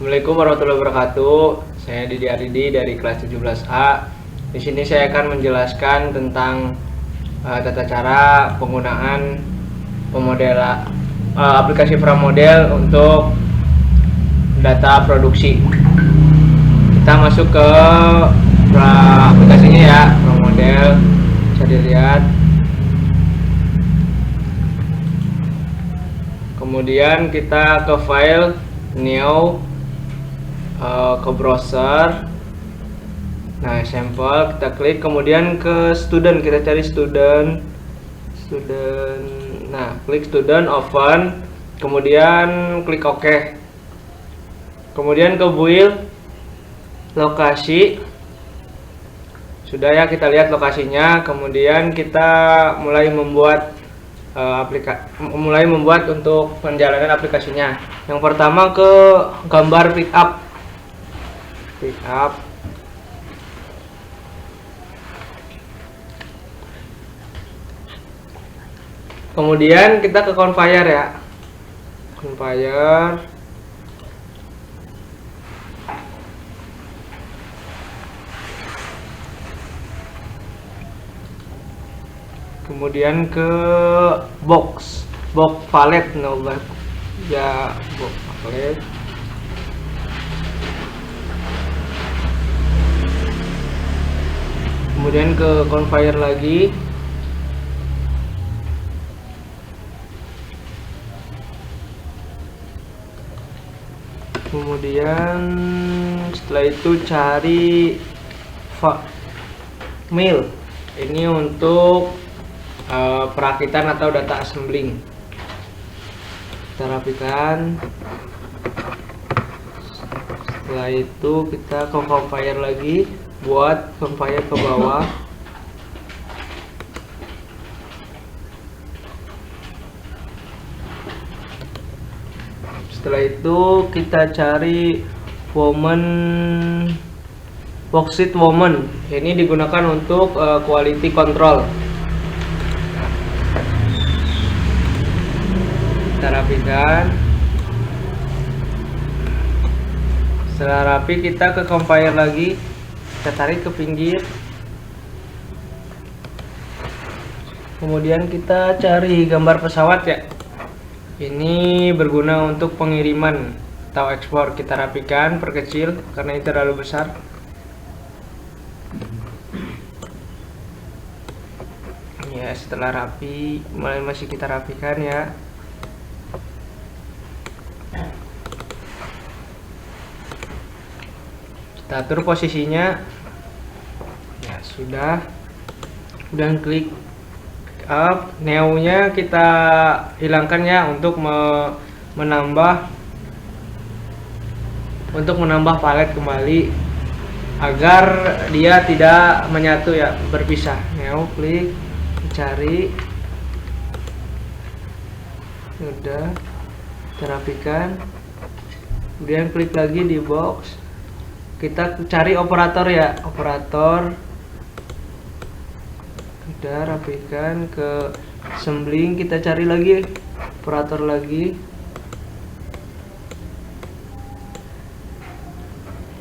Assalamualaikum warahmatullahi wabarakatuh. Saya Didi Aridi dari kelas 17A. Di sini saya akan menjelaskan tentang tata cara penggunaan aplikasi pramodel untuk data produksi. Kita masuk ke aplikasinya ya, pramodel. Bisa dilihat. Kemudian kita ke file new, ke browser. Nah, sampel kita klik, kemudian ke student, kita cari student. Nah, klik student, open, kemudian klik OK. Kemudian ke build lokasi. Sudah ya, kita lihat lokasinya. Kemudian kita mulai membuat untuk penjalanan aplikasinya. Yang pertama ke gambar pickup. Kemudian kita ke conveyor ya. Conveyor. Kemudian ke box palette, box palette. Kemudian ke conveyor lagi. Kemudian setelah itu cari mill. Ini untuk perakitan atau data assembling. Kita rapikan. Setelah itu kita ke conveyor lagi, buat conveyor ke bawah. Setelah itu kita cari worksheet woman. Ini digunakan untuk quality control. Kita rapikan. Setelah rapi, kita ke conveyor lagi, kita tarik ke pinggir. Kemudian kita cari gambar pesawat ya. Ini berguna untuk pengiriman atau ekspor. Kita rapikan, perkecil karena ini terlalu besar. Ya, setelah rapi, masih kita rapikan ya. Kita atur posisinya. Ya, sudah. Kemudian klik up. New-nya kita hilangkan ya untuk menambah palet kembali agar dia tidak menyatu ya, berpisah. New, klik, cari. Sudah, kita rapikan. Kemudian klik lagi di box. Kita cari operator ya, operator. Udah, rapikan. Ke assembling, kita cari lagi operator lagi.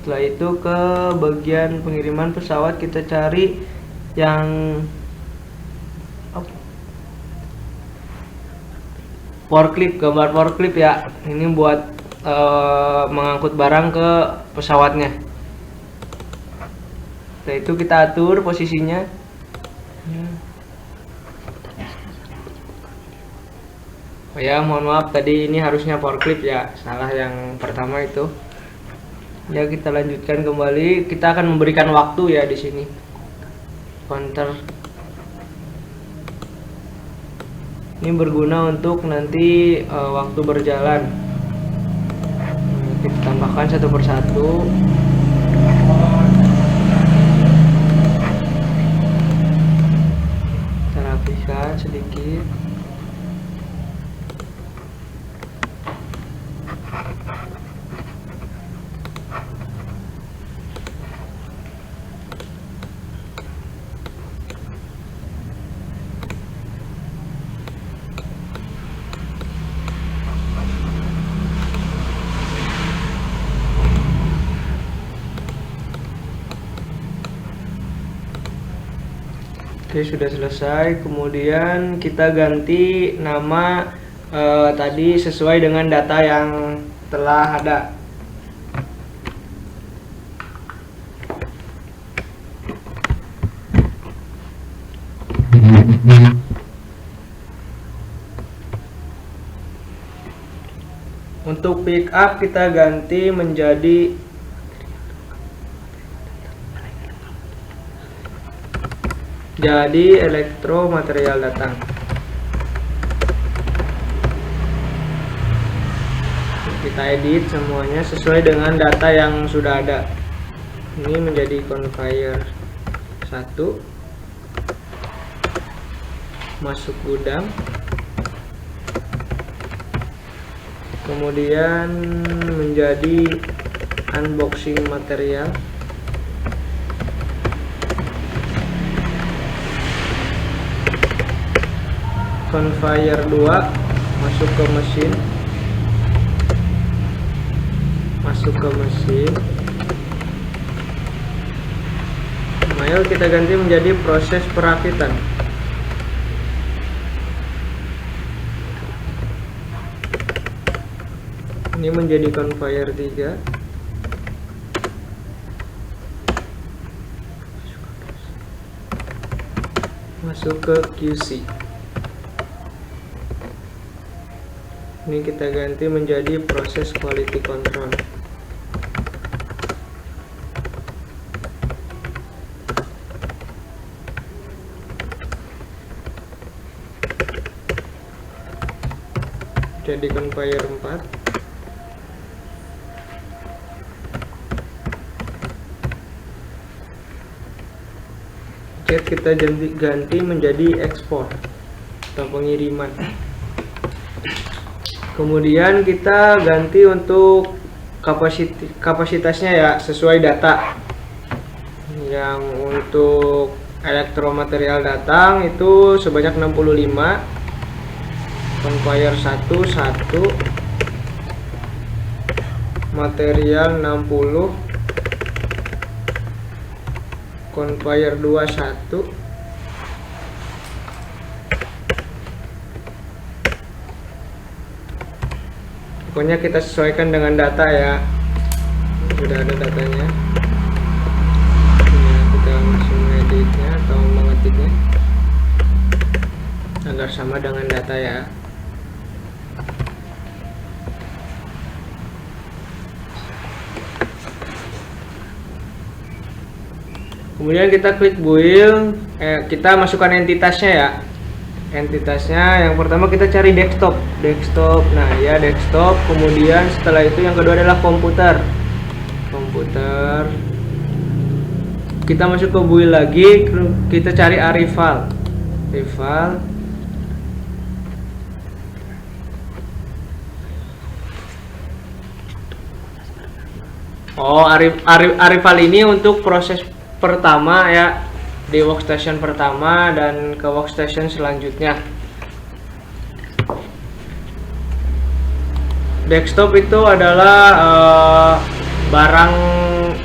Setelah itu ke bagian pengiriman pesawat, kita cari yang forklift, gambar forklift ya. Ini buat mengangkut barang ke pesawatnya. Setelah itu kita atur posisinya. Oh ya, mohon maaf tadi ini harusnya forklift ya, salah yang pertama itu. Ya, kita lanjutkan kembali. Kita akan memberikan waktu ya di sini. Counter. Ini berguna untuk nanti waktu berjalan. Kita tambahkan satu persatu. Kita rapikan sedikit. Oke, sudah selesai. Kemudian kita ganti nama tadi sesuai dengan data yang telah ada. Untuk pick up kita ganti menjadi elektromaterial datang. Kita edit semuanya sesuai dengan data yang sudah ada. Ini menjadi conveyor 1, masuk gudang, kemudian menjadi unboxing material, conveyor 2 masuk ke mesin, Ayo kita ganti menjadi proses perakitan. Ini menjadi conveyor 3, masuk ke QC. Ini kita ganti menjadi proses quality control. Jadi conveyor 4. Kita ganti menjadi ekspor atau pengiriman. Kemudian kita ganti untuk kapasitasnya ya sesuai data. Yang untuk elektromaterial datang itu sebanyak 65, conveyor 1, material 60, conveyor 2, 1, pokoknya kita sesuaikan dengan data ya, sudah ada datanya ya, kita langsung editnya atau mengetiknya agar sama dengan data ya. Kemudian kita klik build, kita masukkan entitasnya ya. Entitasnya yang pertama kita cari desktop. Nah ya desktop. Kemudian setelah itu yang kedua adalah komputer. Kita masuk ke build lagi, kita cari Arrival. Oh, Arrival ini untuk proses pertama ya, di workstation pertama dan ke workstation selanjutnya. Desktop itu adalah barang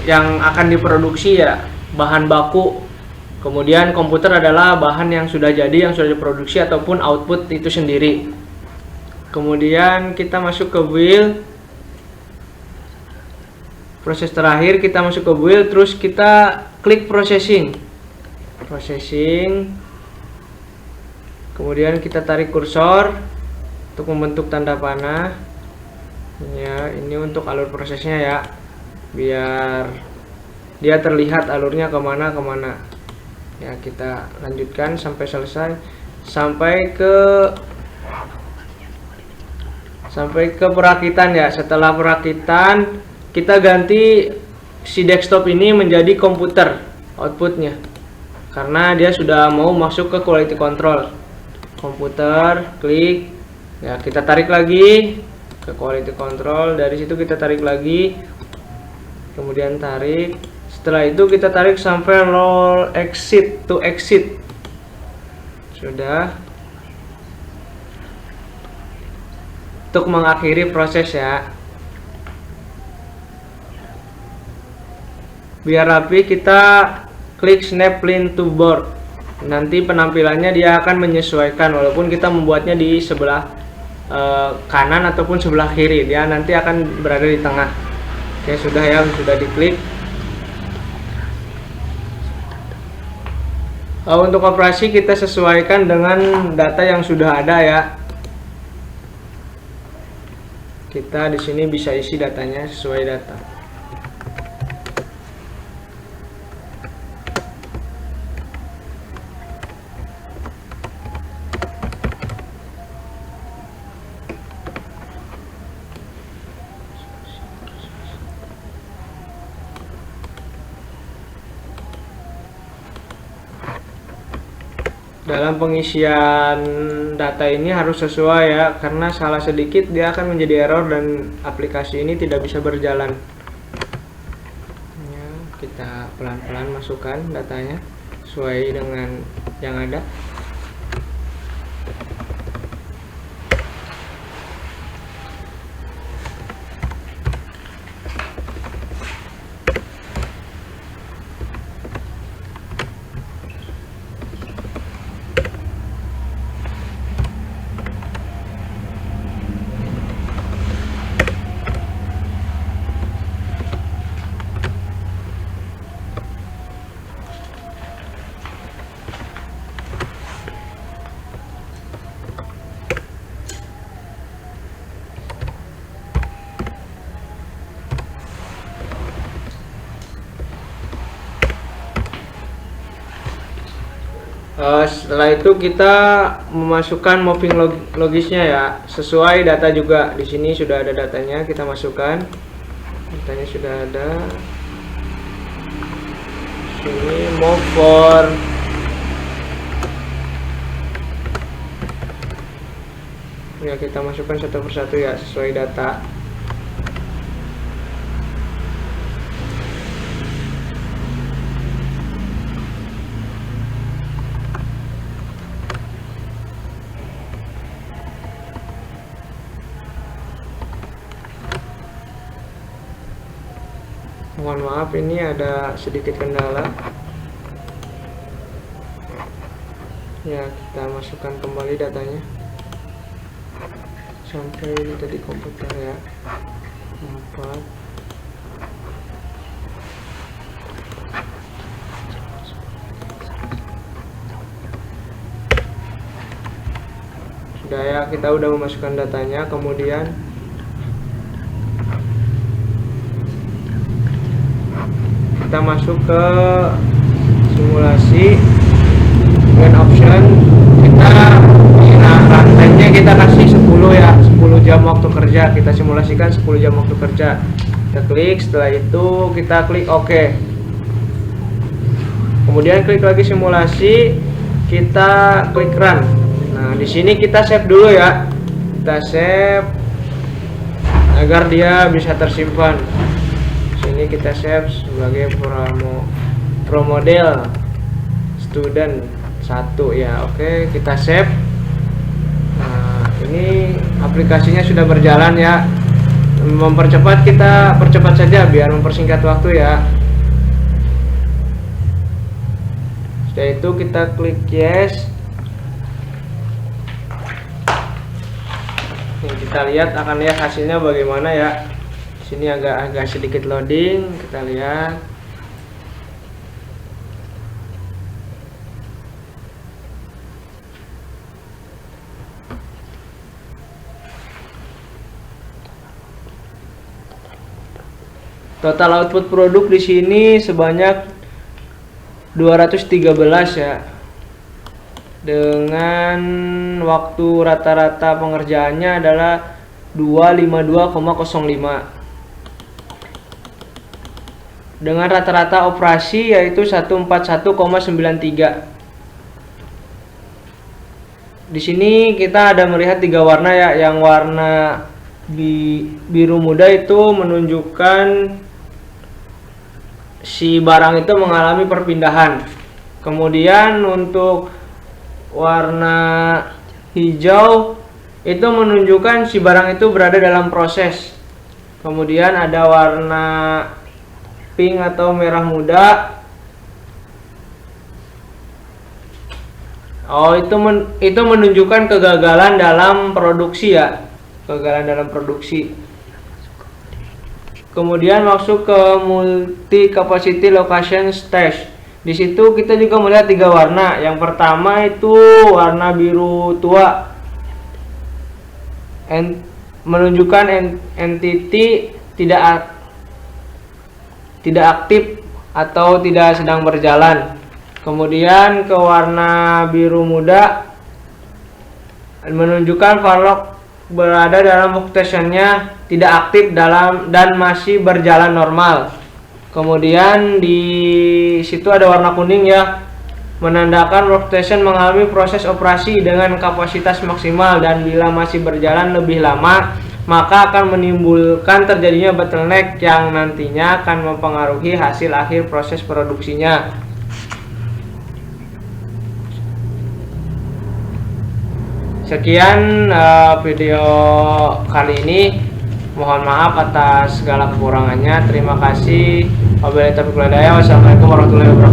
yang akan diproduksi ya, bahan baku. Kemudian komputer adalah bahan yang sudah jadi, yang sudah diproduksi ataupun output itu sendiri. Kemudian kita masuk ke build. Proses terakhir kita masuk ke build, terus kita klik processing. Kemudian kita tarik kursor untuk membentuk tanda panah ya. Ini untuk alur prosesnya ya, biar dia terlihat alurnya kemana ya. Kita lanjutkan sampai selesai, sampai ke perakitan ya. Setelah perakitan kita ganti si desktop ini menjadi komputer outputnya, karena dia sudah mau masuk ke quality control. Komputer, klik ya, kita tarik lagi ke quality control. Dari situ kita tarik lagi, kemudian tarik. Setelah itu kita tarik sampai roll exit to exit. Sudah. Untuk mengakhiri proses ya, biar rapi kita klik snap line to board. nanti penampilannya dia akan menyesuaikan, walaupun kita membuatnya di sebelah kanan ataupun sebelah kiri, dia nanti akan berada di tengah. Oke, sudah ya, sudah diklik. Untuk operasi kita sesuaikan dengan data yang sudah ada ya. Kita di sini bisa isi datanya sesuai data. Dalam pengisian data ini harus sesuai ya, karena salah sedikit dia akan menjadi error dan aplikasi ini tidak bisa berjalan ya. Kita pelan-pelan masukkan datanya sesuai dengan yang ada. Setelah itu kita memasukkan mapping logisnya ya, sesuai data juga. Di sini sudah ada datanya, kita masukkan. Datanya sudah ada. Sini move for ya, kita masukkan satu persatu ya, sesuai data. Mohon maaf, ini ada sedikit kendala ya. Kita masukkan kembali datanya sampai ini tadi komputer ya, 4. Sudah ya, kita udah memasukkan datanya. Kemudian kita masuk ke simulasi dengan option kita, rantainya kita kasih 10 ya, 10 jam waktu kerja. Kita simulasikan 10 jam waktu kerja. Kita klik, setelah itu kita klik OK. Kemudian klik lagi simulasi, kita klik run. Nah, di sini kita save dulu ya. Kita save agar dia bisa tersimpan. Sini kita save sebagai pro model student 1 ya. Oke, kita save. Nah, ini aplikasinya sudah berjalan ya. Mempercepat, kita percepat saja biar mempersingkat waktu ya. Setelah itu kita klik yes. Nih, kita akan lihat hasilnya bagaimana ya. Sini agak sedikit loading, kita lihat. Total output produk di sini sebanyak 213 ya. Dengan waktu rata-rata pengerjaannya adalah 252,05. Dengan rata-rata operasi yaitu 141,93. Di sini kita ada melihat 3 warna ya. Yang warna biru muda itu menunjukkan si barang itu mengalami perpindahan. Kemudian untuk warna hijau itu menunjukkan si barang itu berada dalam proses. Kemudian ada warna pink atau merah muda Oh, itu menunjukkan kegagalan dalam produksi ya. Kegagalan dalam produksi. Kemudian masuk ke multi capacity location stage. Di situ kita juga melihat 3 warna. Yang pertama itu warna biru tua. Menunjukkan entity tidak aktif atau tidak sedang berjalan. Kemudian ke warna biru muda menunjukkan Varlock berada dalam workstationnya tidak aktif dan masih berjalan normal. Kemudian di situ ada warna kuning ya, menandakan workstation mengalami proses operasi dengan kapasitas maksimal, dan bila masih berjalan lebih lama maka akan menimbulkan terjadinya bottleneck yang nantinya akan mempengaruhi hasil akhir proses produksinya. Sekian video kali ini. Mohon maaf atas segala kekurangannya. Terima kasih. Wabillahi taufiq wal hidayah. Wassalamualaikum warahmatullahi wabarakatuh.